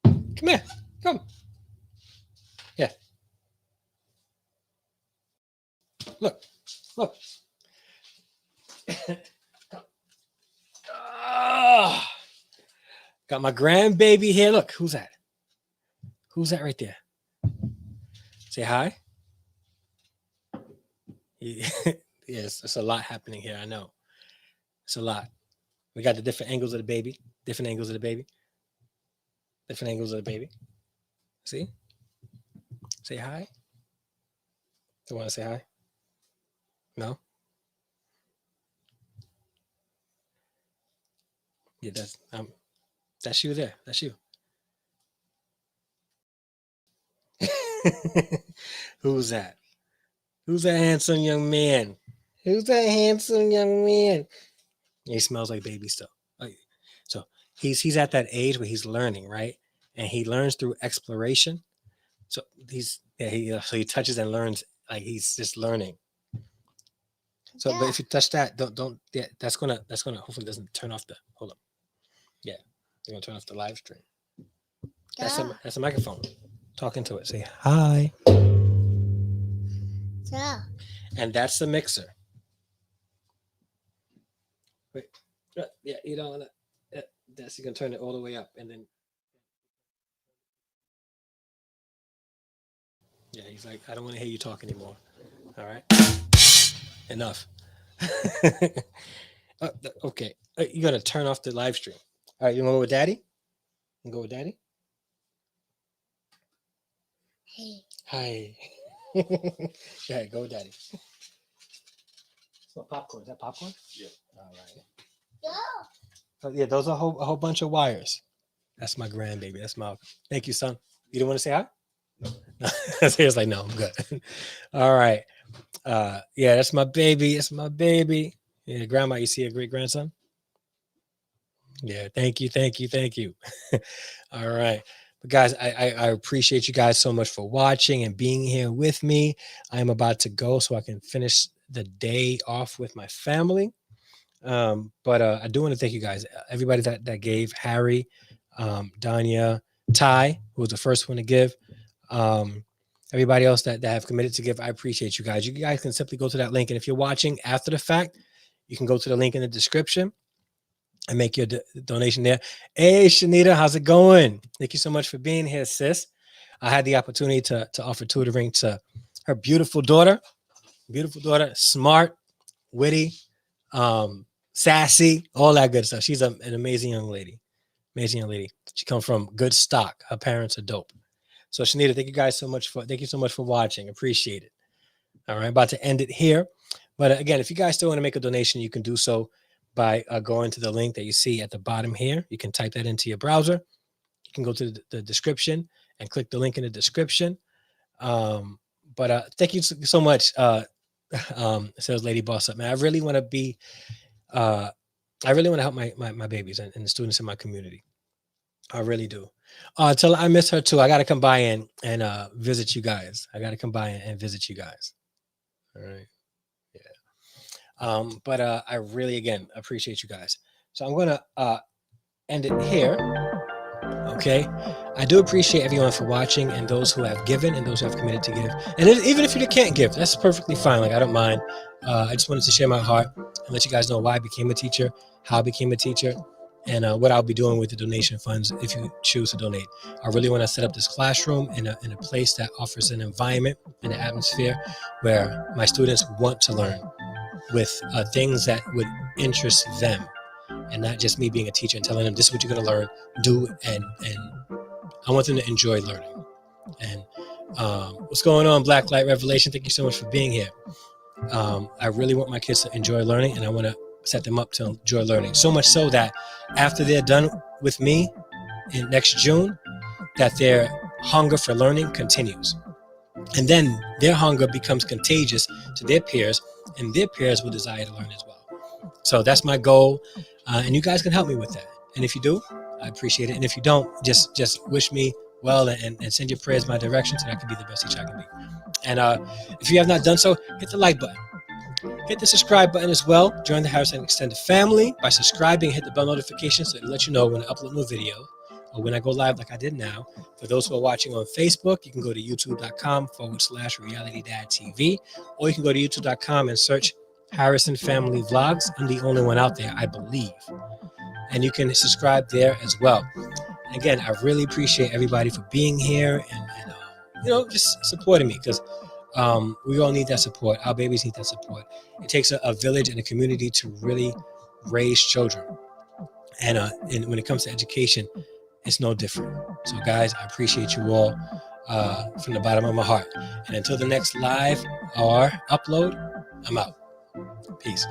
A: Come here. Come. Yeah. Look. Look. Got my grandbaby here. Look, who's that? Who's that right there? Say hi. Yes, it's a lot happening here. I know. It's a lot. We got the different angles of the baby. Different angles of the baby. Different angles of the baby. See? Say hi. Do you want to say hi? No? Yeah, that's you there. That's you. Who's that? Who's that handsome young man? Who's that handsome young man? He smells like baby still. So he's at that age where he's learning, right? And he learns through exploration. So he touches and learns, like he's just learning. So, but if you touch that, don't. Yeah, that's gonna hopefully doesn't turn off the. Hold up. Yeah, you're gonna turn off the live stream. That's a microphone. Talking to it. Say hi. Yeah. And that's the mixer. Wait. Yeah, you don't want to. That's you can turn it all the way up, and then. Yeah, he's like, I don't want to hear you talk anymore. All right. Enough. Okay. You got to turn off the live stream. All right. You want to go with daddy? You go with daddy? Hey. Hi. Yeah, go with daddy. It's not popcorn. Is that popcorn? Yeah. All right. Yeah. So, yeah, those are a whole bunch of wires. That's my grandbaby. That's my. Thank you, son. You don't want to say hi? No. So he was like, no, I'm good. All right. Yeah, that's my baby. It's my baby. Yeah, grandma, you see a great grandson? Yeah, thank you. All right. But guys, I appreciate you guys so much for watching and being here with me. I am about to go so I can finish the day off with my family. But I do want to thank you guys, everybody that gave, Harry, Danya, Ty, who was the first one to give. Everybody else that have committed to give, I appreciate you guys. You guys can simply go to that link. And if you're watching after the fact, you can go to the link in the description and make your donation there. Hey, Shanita, how's it going? Thank you so much for being here, sis. I had the opportunity to offer tutoring to her beautiful daughter, smart, witty, sassy, all that good stuff. She's an amazing young lady. She comes from good stock. Her parents are dope. So Shanita, thank you so much for watching. Appreciate it. All right, about to end it here. But again, if you guys still want to make a donation, you can do so by going to the link that you see at the bottom here. You can type that into your browser. You can go to the description and click the link in the description. But thank you so much, Sales Lady Boss Up, man. I really want to help my babies and the students in my community. I really do. Until I miss her too. I got to come by and visit you guys. All right. Yeah. But I really, again, appreciate you guys. So I'm going to end it here. Okay. I do appreciate everyone for watching and those who have given and those who have committed to give. And even if you can't give, that's perfectly fine. Like, I don't mind. I just wanted to share my heart and let you guys know why I became a teacher, how I became a teacher, and what I'll be doing with the donation funds if you choose to donate. I really want to set up this classroom in a place that offers an environment and an atmosphere where my students want to learn with things that would interest them, and not just me being a teacher and telling them this is what you're going to learn, do, and I want them to enjoy learning. And What's going on, Black Light Revelation? Thank you so much for being here. I really want my kids to enjoy learning, and I want to set them up to enjoy learning. So much so that after they're done with me in next June, that their hunger for learning continues. And then their hunger becomes contagious to their peers, and their peers will desire to learn as well. So that's my goal, and you guys can help me with that. And if you do, I appreciate it. And if you don't, just wish me well and send your prayers my direction so that I can be the best teacher I can be. And if you have not done so, hit the like button. Hit the subscribe button as well. Join the Harrison Extended family by subscribing. Hit the bell notification so it'll let you know when I upload new video or when I go live like I did now. For those who are watching on Facebook, you can go to youtube.com/realitydadtv, or you can go to youtube.com and search Harrison Family Vlogs. I'm the only one out there, I believe. And you can subscribe there as well. And again, I really appreciate everybody for being here and just supporting me, because we all need that support. Our babies need that support. It takes a village and a community to really raise children. And when it comes to education, it's no different. So guys, I appreciate you all from the bottom of my heart. And until the next live or upload, I'm out. Peace.